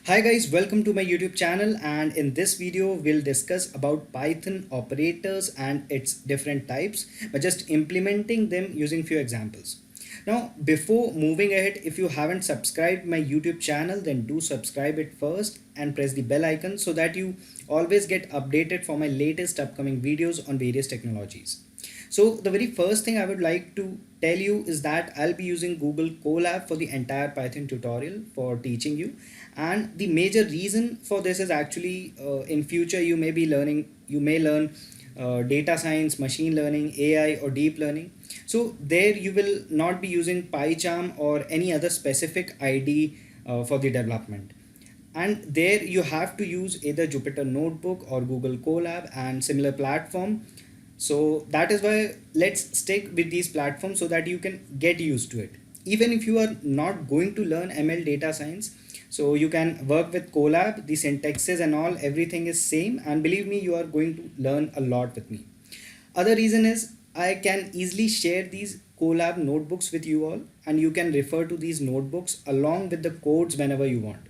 Hi guys, welcome to my YouTube channel, and in this video we'll discuss about Python operators and its different types by just implementing them using few examples. Now before moving ahead, if you haven't subscribed my YouTube channel, then do subscribe it first and press the bell icon so that you always get updated for my latest upcoming videos on various technologies. So the very first thing I would like to tell you is that I'll be using Google Colab for the entire Python tutorial for teaching you. And the major reason for this is actually in future you may learn data science, machine learning, AI or deep learning. So there you will not be using PyCharm or any other specific ID for the development. And there you have to use either Jupyter Notebook or Google Colab and similar platform. So that is why let's stick with these platforms so that you can get used to it. Even if you are not going to learn ML data science, so you can work with Colab, the syntaxes and all, everything is same, and believe me, you are going to learn a lot with me. Other reason is I can easily share these Colab notebooks with you all, and you can refer to these notebooks along with the codes whenever you want.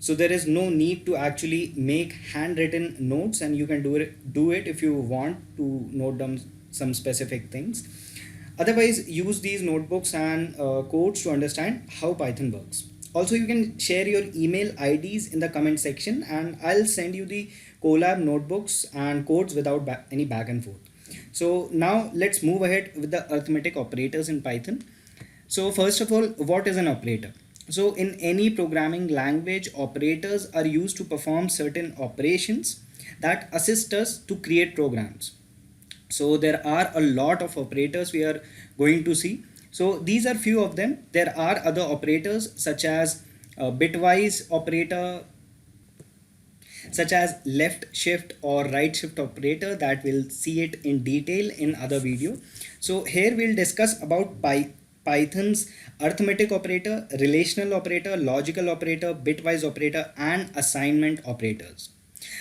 So there is no need to actually make handwritten notes, and you can do it if you want to note down some specific things. Otherwise, use these notebooks and codes to understand how Python works. Also, you can share your email IDs in the comment section, and I'll send you the Colab notebooks and codes without any back and forth. So now let's move ahead with the arithmetic operators in Python. So first of all, what is an operator? So in any programming language, operators are used to perform certain operations that assist us to create programs. So there are a lot of operators we are going to see. So these are few of them. There are other operators such as bitwise operator, such as left shift or right shift operator, that we'll see it in detail in other video. So here we'll discuss about Python's arithmetic operator, relational operator, logical operator, bitwise operator and assignment operators.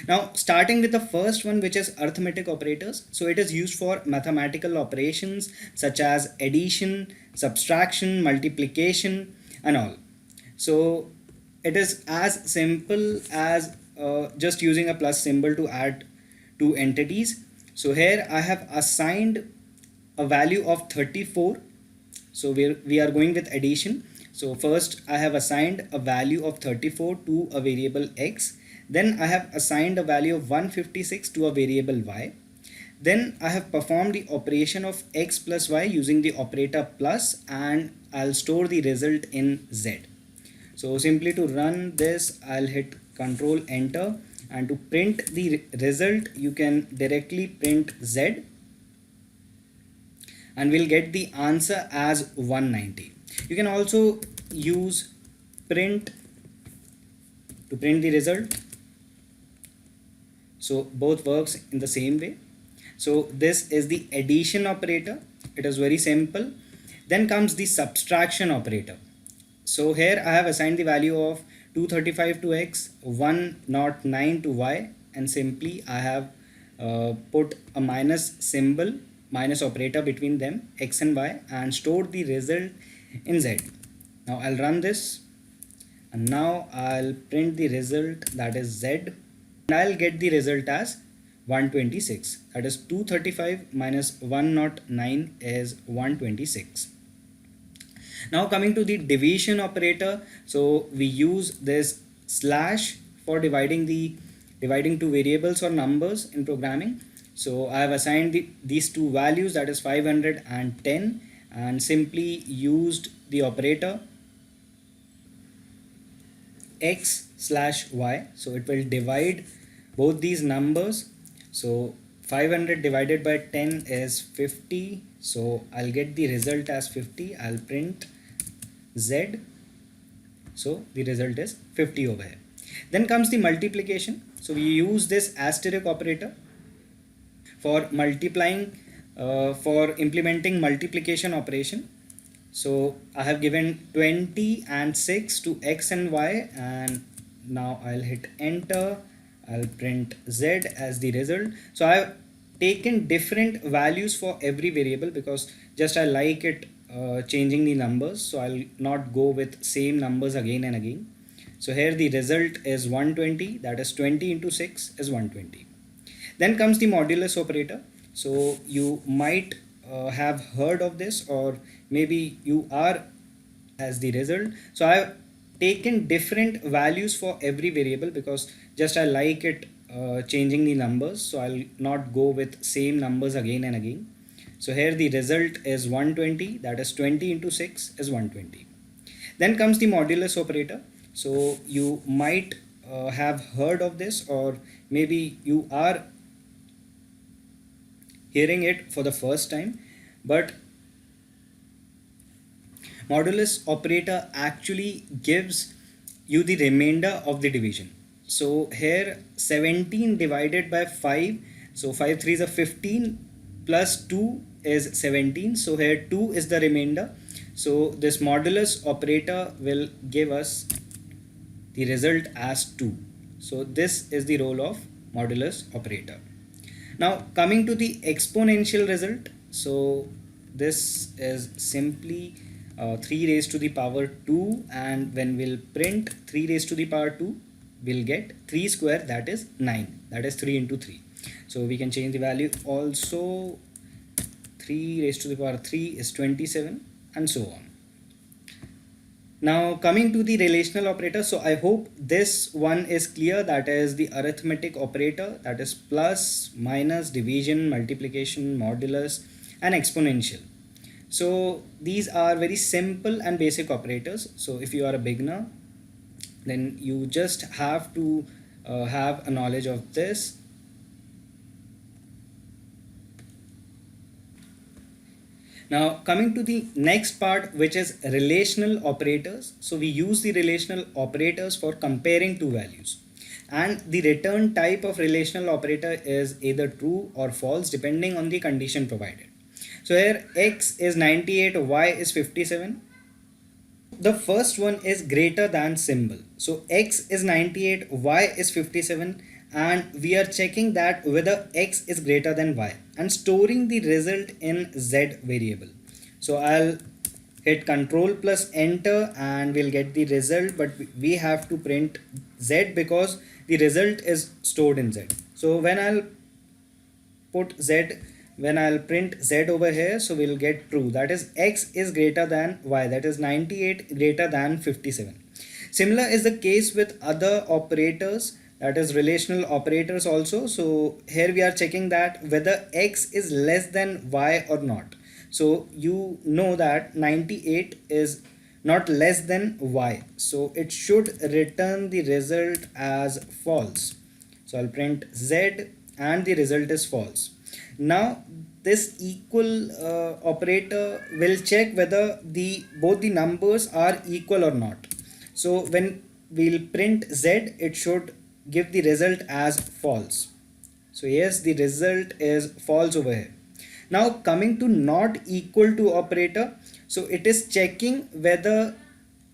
Now starting with the first one, which is arithmetic operators. So it is used for mathematical operations such as addition, subtraction, multiplication and all. So it is as simple as just using a plus symbol to add two entities. So here I have assigned a value of 34. So we are going with addition. So first I have assigned a value of 34 to a variable x. Then I have assigned a value of 156 to a variable y. Then I have performed the operation of x plus y using the operator plus, and I'll store the result in z. So simply to run this, I'll hit Control Enter, and to print the result you can directly print z, and we'll get the answer as 190. You can also use print to print the result. So both works in the same way. So this is the addition operator. It is very simple. Then comes the subtraction operator. So here I have assigned the value of 235 to x, 109 to y, and simply I have put a minus symbol, minus operator between them, x and y, and stored the result in z. Now I'll run this, and now I'll print the result, that is z, and I'll get the result as 126. That is 235 minus 109 is 126. Now coming to the division operator, so we use this slash for dividing two variables or numbers in programming. So I have assigned these two values, that is 510, and simply used the operator x slash y. So it will divide both these numbers. So 500 divided by 10 is 50. So I'll get the result as 50. I'll print z. So the result is 50 over here. Then comes the multiplication. So we use this asterisk operator for multiplying, for implementing multiplication operation. So I have given 20 and 6 to x and y, and now I'll hit enter. I'll print z as the result. So I've taken different values for every variable because just I like it changing the numbers, so I'll not go with same numbers again and again. So here the result is 120, that is 20 into 6 is 120. Then comes the modulus operator. So you might have heard of this, or maybe you are as the result. So I've taken different values for every variable because just I like it changing the numbers, so I'll not go with same numbers again and again. So here the result is 120, that is 20 into 6 is 120. Then comes the modulus operator. So you might have heard of this, or maybe you are hearing it for the first time. But modulus operator actually gives you the remainder of the division. So here 17 divided by 5, so 5 3s are 15 plus 2 is 17, so here 2 is the remainder. So this modulus operator will give us the result as 2. So this is the role of modulus operator. Now coming to the exponential result, so this is simply 3 raised to the power 2, and when we'll print 3 raised to the power 2, we'll get 3 square, that is 9, that is 3 into 3. So we can change the value also. 3 raised to the power 3 is 27, and so on. Now coming to the relational operator, so I hope this one is clear, that is the arithmetic operator, that is plus, minus, division, multiplication, modulus and exponential. So these are very simple and basic operators. So if you are a beginner, then you just have to have a knowledge of this. Now coming to the next part, which is relational operators. So we use the relational operators for comparing two values, and the return type of relational operator is either true or false depending on the condition provided. So here x is 98, y is 57. The first one is greater than symbol. So x is 98, y is 57, and we are checking that whether x is greater than y and storing the result in z variable. So I'll hit control plus enter and we'll get the result, but we have to print z because the result is stored in z. So when I'll print z over here, so we'll get true, that is x is greater than y, that is 98 greater than 57. Similar is the case with other operators, that is relational operators also. So here we are checking that whether x is less than y or not. So you know that 98 is not less than y, so it should return the result as false. So I'll print z and the result is false. Now this equal operator will check whether both the numbers are equal or not. So when we'll print z, it should give the result as false. So yes, the result is false over here. Now coming to not equal to operator, so it is checking whether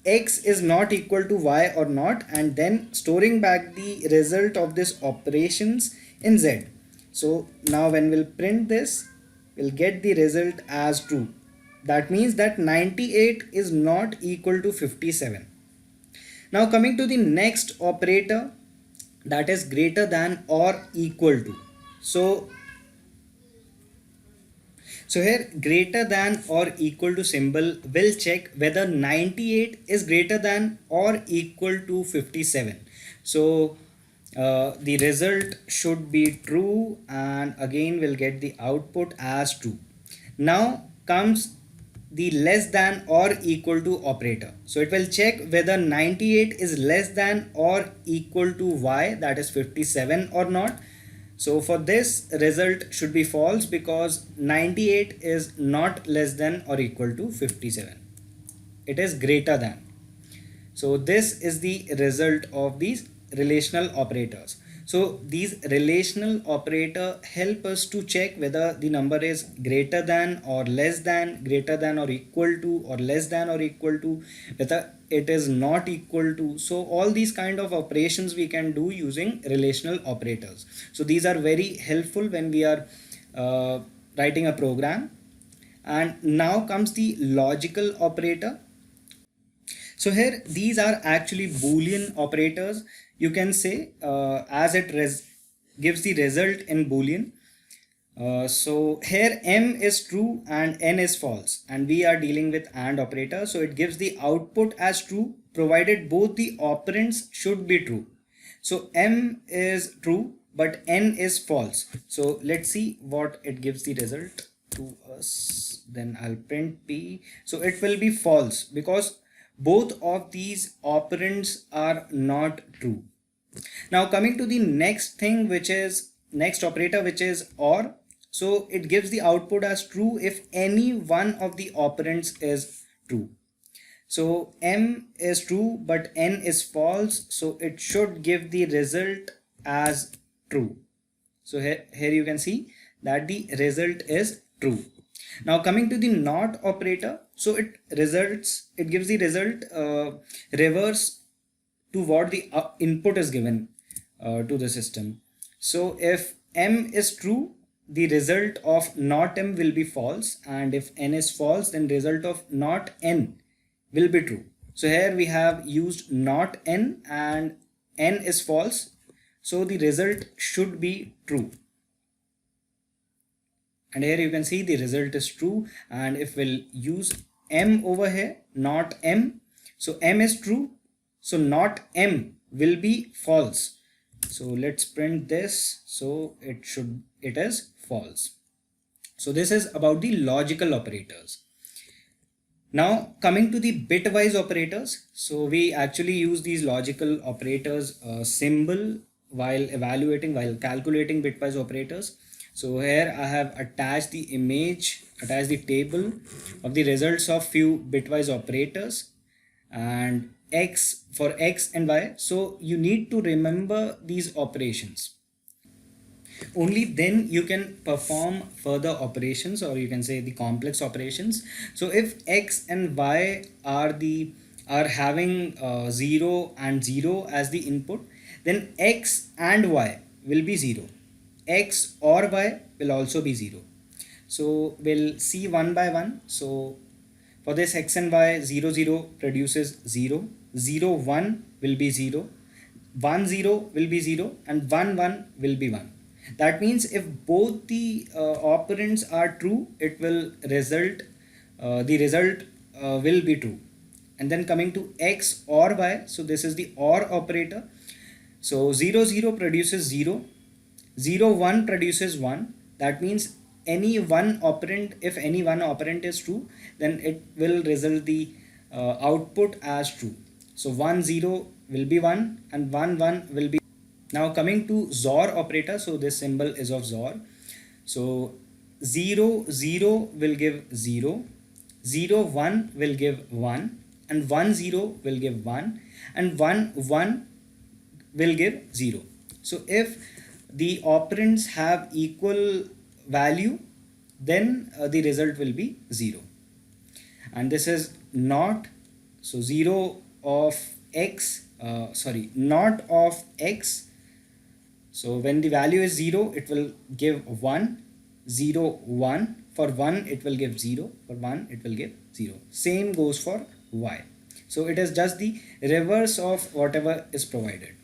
x is not equal to y or not, and then storing back the result of this operations in z. So now when we'll print this, we'll get the result as true. That means that 98 is not equal to 57. Now coming to the next operator, that is greater than or equal to. So here greater than or equal to symbol will check whether 98 is greater than or equal to 57. So the result should be true, and again we'll get the output as true. Now comes the less than or equal to operator. So it will check whether 98 is less than or equal to y, that is 57 or not. So for this, result should be false because 98 is not less than or equal to 57. It is greater than. So this is the result of these relational operators. So these relational operator help us to check whether the number is greater than or less than, greater than or equal to, or less than or equal to, whether it is not equal to. So all these kind of operations we can do using relational operators. So these are very helpful when we are writing a program. And now comes the logical operator. So here these are actually Boolean operators. You can say as it gives the result in Boolean. So here m is true and n is false, and we are dealing with AND operator, so it gives the output as true provided both the operands should be true. So m is true but n is false. So let's see what it gives the result to us. Then I'll print p. So it will be false because both of these operands are not true. Now coming to the next thing, which is next operator, which is OR. So it gives the output as true if any one of the operands is true. So m is true but n is false, so it should give the result as true. So here you can see that the result is true. Now coming to the NOT operator, so it gives the result reverse to what the input is given to the system. So if m is true, the result of not m will be false, and if n is false, then result of not n will be true. So here we have used not n and n is false, so the result should be true. And here you can see the result is true, and if we'll use m over here, not m, so m is true, so not m will be false. So let's print this, so it is false. So this is about the logical operators. Now coming to the bitwise operators, so we actually use these logical operators symbol while calculating bitwise operators. So here I have attached the the table of the results of few bitwise operators and for x and y. So you need to remember these operations. Only then you can perform further operations, or you can say the complex operations. So if x and y are having 0 and 0 as the input, then x and y will be 0. X or y will also be 0. So we'll see one by one. So for this x and y, 0 0 produces 0, 0 1 will be 0, 1 0 will be 0, and 1 1 will be 1. That means if both the operands are true, it will result, the result will be true. And then coming to x or y, so this is the OR operator. So 0 0 produces 0, 0 1 produces 1. That means any one operand, if any one operand is true, then it will result the output as true. So 1 0 will be 1 and 1 1 will be. Now coming to XOR operator, so this symbol is of XOR. So 0 0 will give 0, 0 1 will give 1, and 1 0 will give 1, and 1 1 will give 0. So if the operands have equal value, then the result will be 0. And this is not, so 0 of x, not of x. So when the value is 0, it will give 1, 0 1. For 1 it will give 0, for 1 it will give 0. Same goes for y. So it is just the reverse of whatever is provided.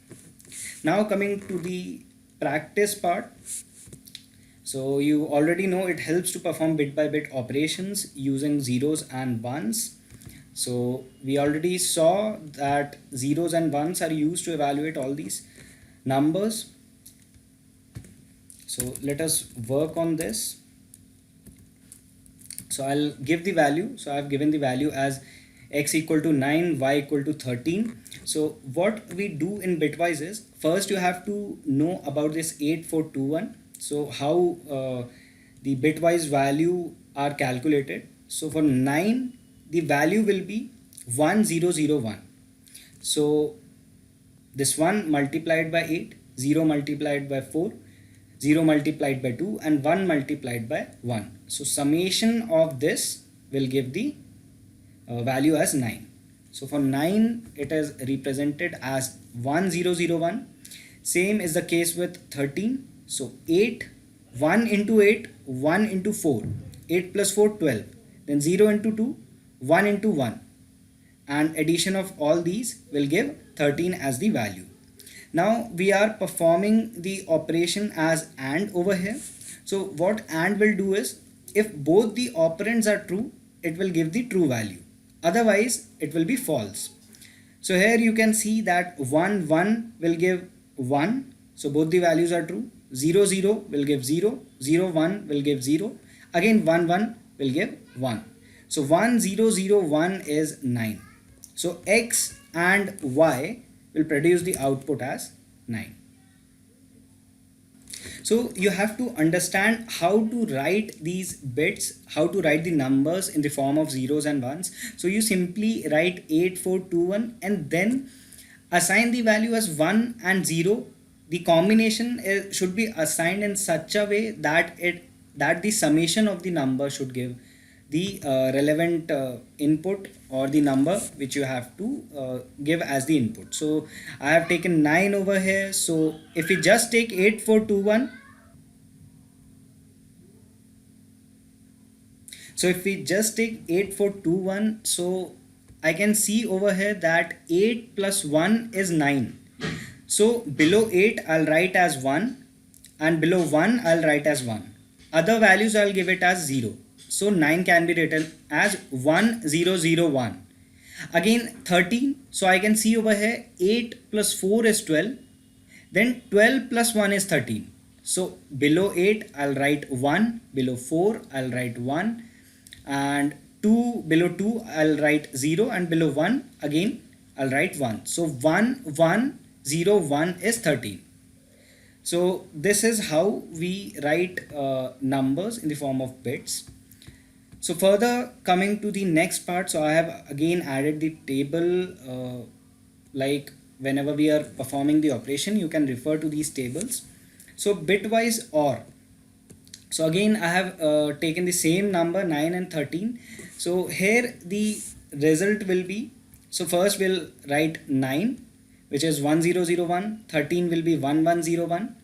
Now coming to the practice part. So you already know it helps to perform bit by bit operations using zeros and ones. So we already saw that zeros and ones are used to evaluate all these numbers. So let us work on this. So I'll give the value. So I've given the value as x equal to 9, y equal to 13. So what we do in bitwise is, first you have to know about this 8421. So how the bitwise value are calculated. So for 9, the value will be 1001. So this 1 multiplied by 8, 0 multiplied by 4, 0 multiplied by 2, and 1 multiplied by 1. So summation of this will give the value as 9. So for 9 it is represented as 1001. Same is the case with 13. So 8, 1 into 8, 1 into 4, 8 plus 4 12, then 0 into 2, 1 into 1, and addition of all these will give 13 as the value. Now we are performing the operation as AND over here. So what AND will do is, if both the operands are true, it will give the true value. Otherwise, it will be false. So here you can see that 1 1 will give 1. So both the values are true. 0 0 will give 0. 0 1 will give 0. Again 1 1 will give 1. So 1 0 0 1 is 9. So X and Y will produce the output as 9. So you have to understand how to write these bits, how to write the numbers in the form of zeros and ones. So you simply write 8421 and then assign the value as 1 and 0. The combination should be assigned in such a way that the summation of the number should give the relevant input or the number which you have to give as the input. So I have taken 9 over here. So if we just take 8421, so if we just take 8421, so I can see over here that 8 plus 1 is 9. So below 8 I'll write as 1 and below 1 I'll write as 1. Other values I'll give it as 0. So 9 can be written as 1001. Again 13. So I can see over here 8 plus 4 is 12. Then 12 plus 1 is 13. So below 8 I'll write 1. Below 4 I'll write 1. And 2, below 2 I'll write 0. And below 1 again I'll write 1. So 1 1 0 1 is 13. So this is how we write numbers in the form of bits. So further coming to the next part, so I have again added the table, like whenever we are performing the operation, you can refer to these tables. So bitwise OR. So again I have taken the same number 9 and 13. So here the result will be, so first we'll write 9, which is 1001, 13 will be 1101.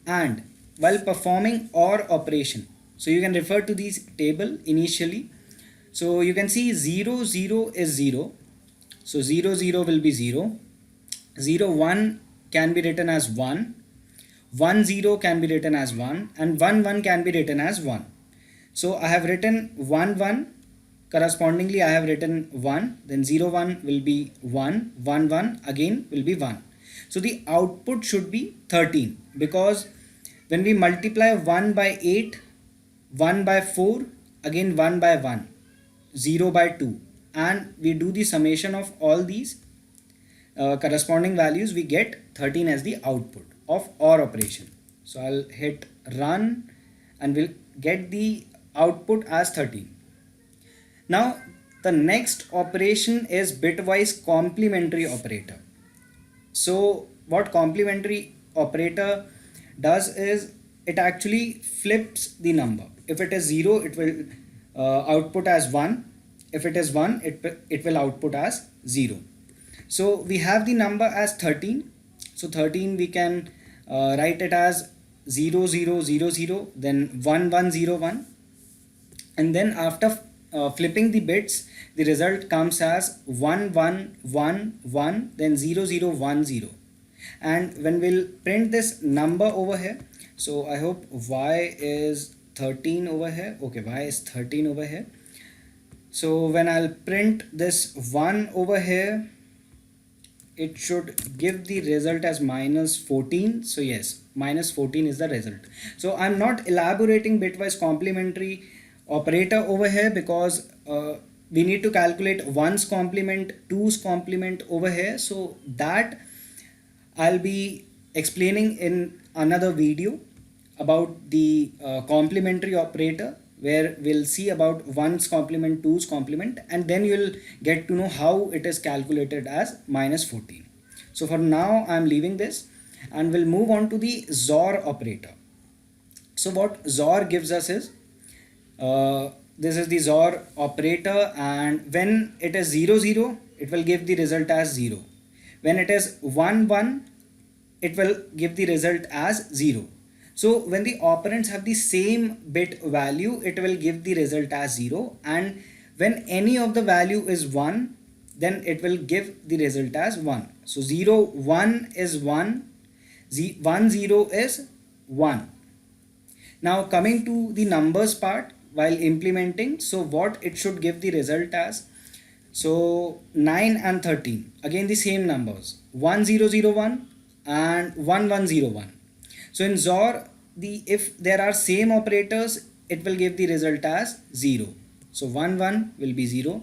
And while performing OR operation, so you can refer to this table initially. So you can see 0 0 is 0. So 0 0 will be 0. 0 1 can be written as 1. 1 0 can be written as 1 and 1 1 can be written as 1. So I have written 1 1, correspondingly I have written 1, then 0 1 will be 1, 1 1 again will be 1. So the output should be 13, because when we multiply 1 by 8, 1 by 4, again 1 by 1, 0 by 2, and we do the summation of all these corresponding values, we get 13 as the output of OR operation. So I'll hit run and we'll get the output as 13. Now the next operation is bitwise complementary operator. So what complementary operator does is it actually flips the number. If it is 0, it will output as 1. If it is 1, it will output as 0. So we have the number as 13. So 13 we can write it as 0 0 0 0, then 1 1 0 1. And then after flipping the bits, the result comes as 1 1 1 1, then 0 0 1 0. And when we'll print this number over here, so I hope y is 13 over here. Okay, y is 13 over here. So when I'll print this 1 over here, it should give the result as minus 14. So yes, minus 14 is the result. So I'm not elaborating bitwise complementary operator over here because we need to calculate 1's complement, 2's complement over here. So that I'll be explaining in another video about the complementary operator, where we'll see about 1's complement, 2's complement, and then you'll get to know how it is calculated as minus 14. So for now I'm leaving this and we'll move on to the XOR operator. So what XOR gives us is, this is the XOR operator, and when it is 0 0, it will give the result as 0. When it is 1 1, it will give the result as 0. So when the operands have the same bit value, it will give the result as 0, and when any of the value is 1, then it will give the result as 1. So 0 1 is 1, 1 0 is 1. Now coming to the numbers part while implementing, so what it should give the result as, so 9 and 13 again the same numbers, 1001 and 1101. So in XOR, if there are same operators, it will give the result as 0. So 1 1 will be 0,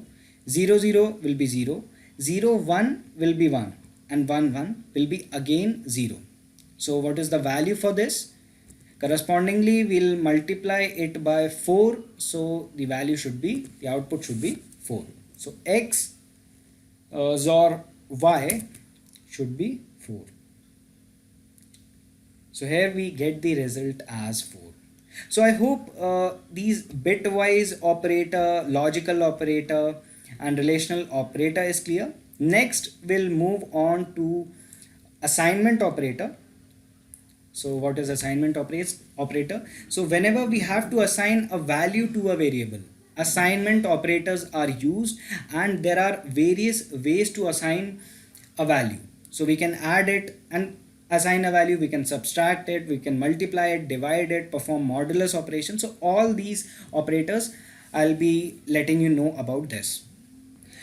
0 0 will be 0, 0 1 will be 1, and 1 1 will be again 0. So what is the value for this? Correspondingly, we'll multiply it by 4. So the output should be 4. So X XOR Y should be 4. So here we get the result as 4. So I hope these bitwise operator, logical operator and relational operator is clear. Next we'll move on to assignment operator. So what is assignment operator? So whenever we have to assign a value to a variable, assignment operators are used, and there are various ways to assign a value. So we can add it and assign a value, we can subtract it, we can multiply it, divide it, perform modulus operations. So all these operators I'll be letting you know about this.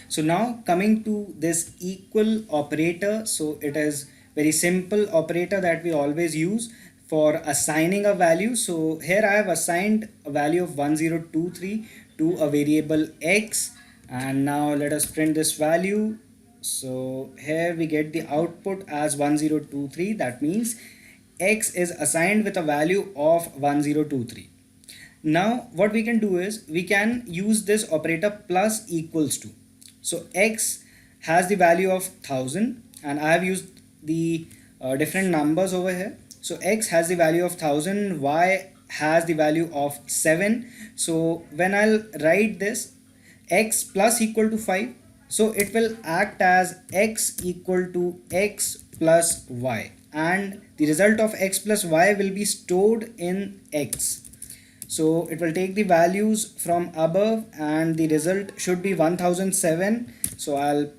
So now coming to this equal operator, so it is very simple operator that we always use for assigning a value. So here I have assigned a value of 1023 to a variable x, and now let us print this value. So here we get the output as 1023. That means x is assigned with a value of 1023. Now what we can do is we can use this operator plus equals to. So x has the value of 1000, and I have used the different numbers over here. So x has the value of 1000, y has the value of 7. So when I'll write this x plus equal to 5, so it will act as x equal to x plus y, and the result of x plus y will be stored in x. So it will take the values from above, and the result should be 1007. So I'll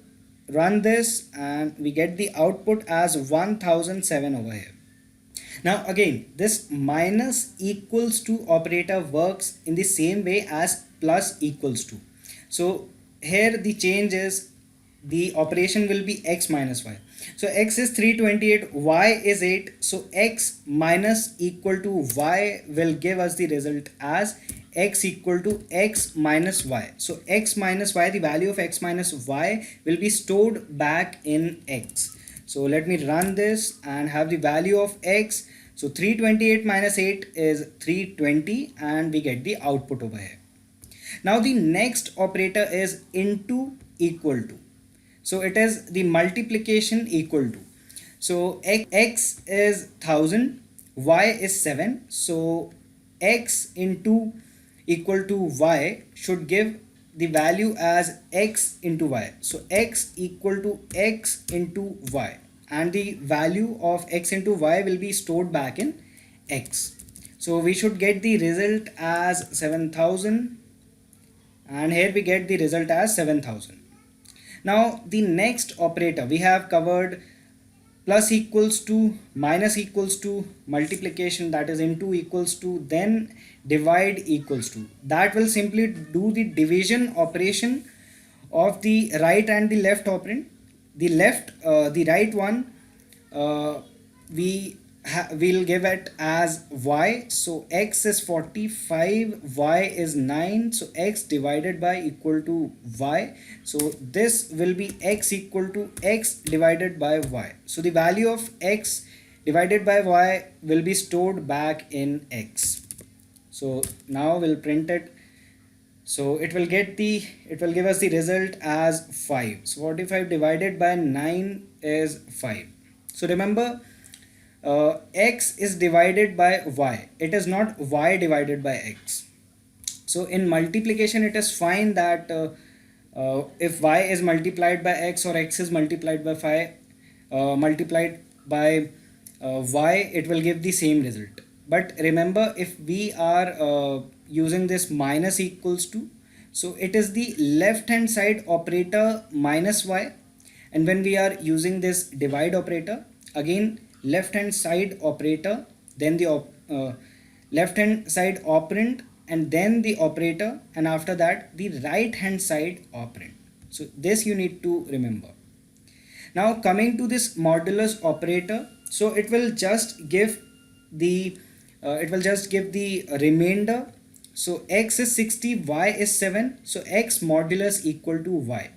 run this and we get the output as 1007 over here. Now again, this minus equals to operator works in the same way as plus equals to. So here the change is the operation will be x minus y. So x is 328, y is 8. So x minus equal to y will give us the result as x equal to x minus y. So x minus y, the value of x minus y will be stored back in x. So let me run this and have the value of x. So 328 minus 8 is 320, and we get the output over here. Now the next operator is into equal to. So it is the multiplication equal to. So x is 1000, y is 7. So x into equal to y should give the value as x into y. So x equal to x into y, and the value of x into y will be stored back in x. So we should get the result as 7000, and here we get the result as 7000. Now the next operator we have covered plus equals to, minus equals to, multiplication, that is into equals to, then divide equals to. That will simply do the division operation of the right and the left operand. The right one we'll give it as y. So x is 45, y is 9. So x divided by equal to y. So this will be x equal to x divided by y. So the value of x divided by y will be stored back in x. So now we'll print it. So it will give us the result as 5. So 45 divided by 9 is 5. So remember, x is divided by y. It is not y divided by x. So in multiplication it is fine that if y is multiplied by x or x is multiplied by y, it will give the same result. But remember, if we are using this minus equals to, So it is the left hand side operator minus y, and when we are using this divide operator, again left hand side operator, then the left hand side operand, and then the operator, and after that the right hand side operand. So this you need to remember. Now coming to this modulus operator, so it will just give the remainder. So x is 60, y is 7, so x modulus equal to y.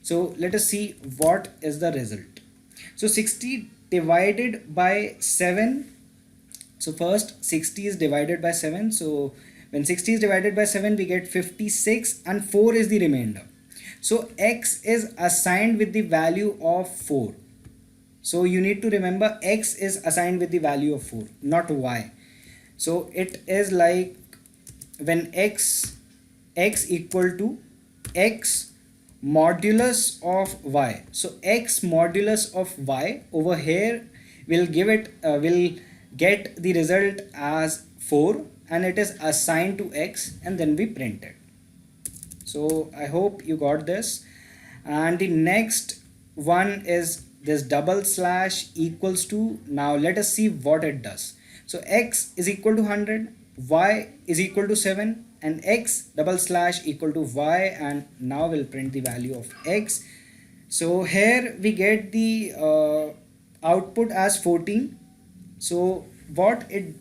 So let us see what is the result. So 60 divided by 7. So first 60 is divided by 7. So when 60 is divided by 7, we get 56, and 4 is the remainder. So x is assigned with the value of 4. So you need to remember x is assigned with the value of 4, not y. So it is like when x equal to x modulus of y. So x modulus of y over here will get the result as 4, and it is assigned to x, and then we print it. So I hope you got this. And the next one is this double slash equals to. Now let us see what it does. So x is equal to 100, y is equal to 7, and x double slash equal to y, and now we'll print the value of x. So here we get the output as 14. So what it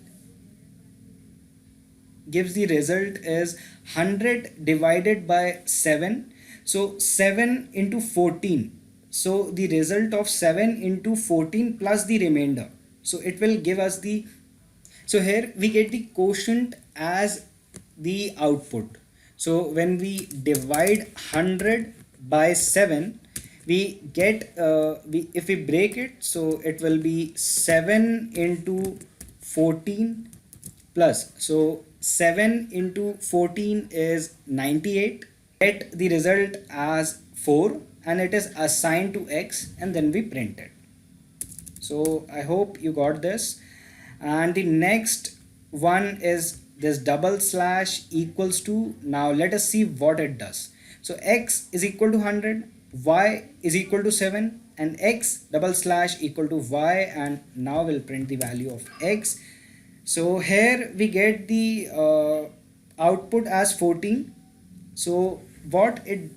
gives the result is 100 divided by 7. So 7 into 14. So the result of 7 into 14 plus the remainder. So it will give us the, so here we get the quotient as the output. So when we divide 100 by 7, we get, if we break it, so it will be 7 into 14 plus, so 7 into 14 is 98. Get the result as 4, and it is assigned to x, and then we print it. So I hope you got this. And the next one is this double slash equals to. Now let us see what it does. So x is equal to 100, y is equal to 7, and x double slash equal to y, and now we'll print the value of x. So here we get the output as 14. So what it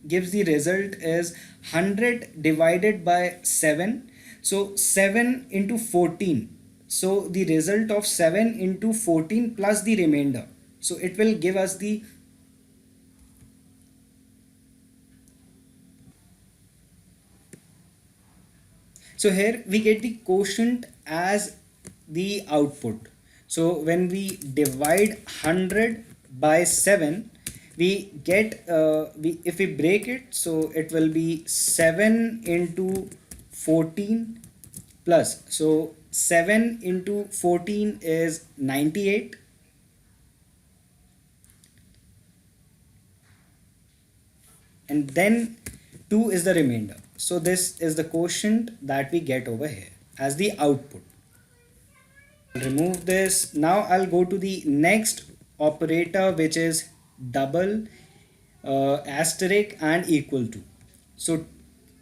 gives the result is 100 divided by 7. So 7 into 14. So the result of 7 into 14 plus the remainder. So it will give us the, so here we get the quotient as the output. So when we divide 100 by 7, we get, if we break it, so it will be 7 into 14 plus, so 7 into 14 is 98, and then 2 is the remainder. So this is the quotient that we get over here as the output. Remove this. Now I'll go to the next operator, which is double, asterisk, and equal to. So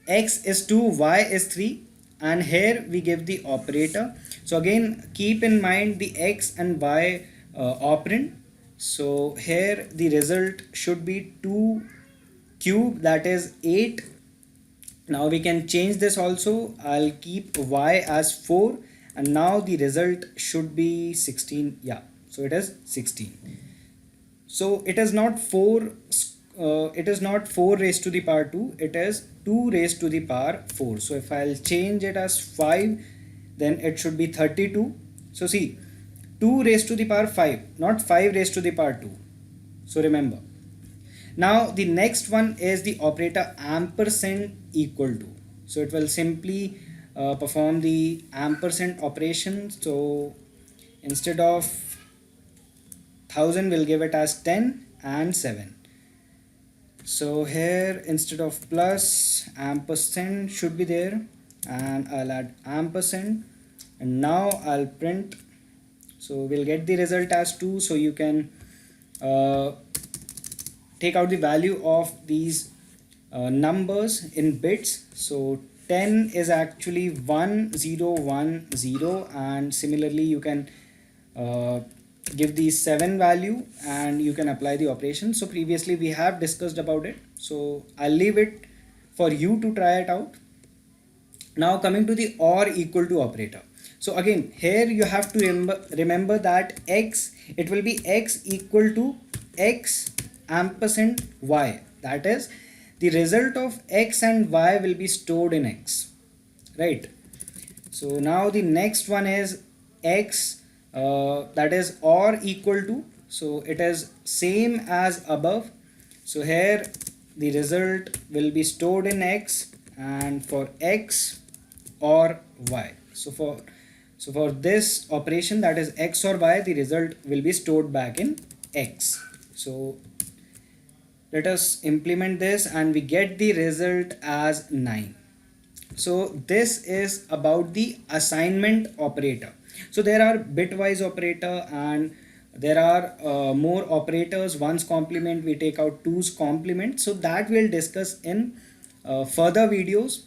x is 2, y is 3, and here we give the operator. So again keep in mind the x and y operand. So here the result should be 2 cube, that is 8. Now we can change this also. I'll keep y as 4, and now the result should be 16. Yeah, so it is 16. So it is not 4, it is not 4 raised to the power 2, it is 2 raised to the power 4. So if I'll change it as 5, then it should be 32. So see, 2 raised to the power 5, not 5 raised to the power 2. So remember. Now the next one is the operator ampersand equal to. So it will simply perform the ampersand operation. So instead of 1000, we'll give it as 10 and 7. So here instead of plus, ampersand should be there, and I'll add ampersand, and now I'll print. So we'll get the result as 2. So you can uh, take out the value of these numbers in bits. So 10 is actually 1010, and similarly you can uh, give the 7 value and you can apply the operation. So previously we have discussed about it, so I'll leave it for you to try it out. Now coming to the or equal to operator. So again here you have to remember that x, it will be x equal to x ampersand y. That is, the result of x and y will be stored in x, right? So now the next one is x, that is or equal to, so it is same as above. So here the result will be stored in x, and for x or y. So for this operation, that is x or y, the result will be stored back in x. So let us implement this and we get the result as 9. So this is about the assignment operator. So there are bitwise operator, and there are more operators. One's complement, we take out two's complement. So that we'll discuss in further videos.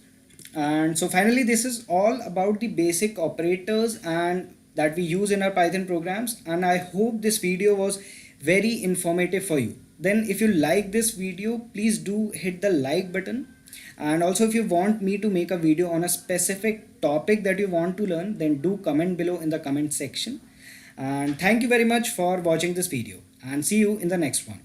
And so finally, this is all about the basic operators and that we use in our Python programs. And I hope this video was very informative for you. Then if you like this video, please do hit the like button. And also if you want me to make a video on a specific topic that you want to learn, then do comment below in the comment section. And thank you very much for watching this video, and see you in the next one.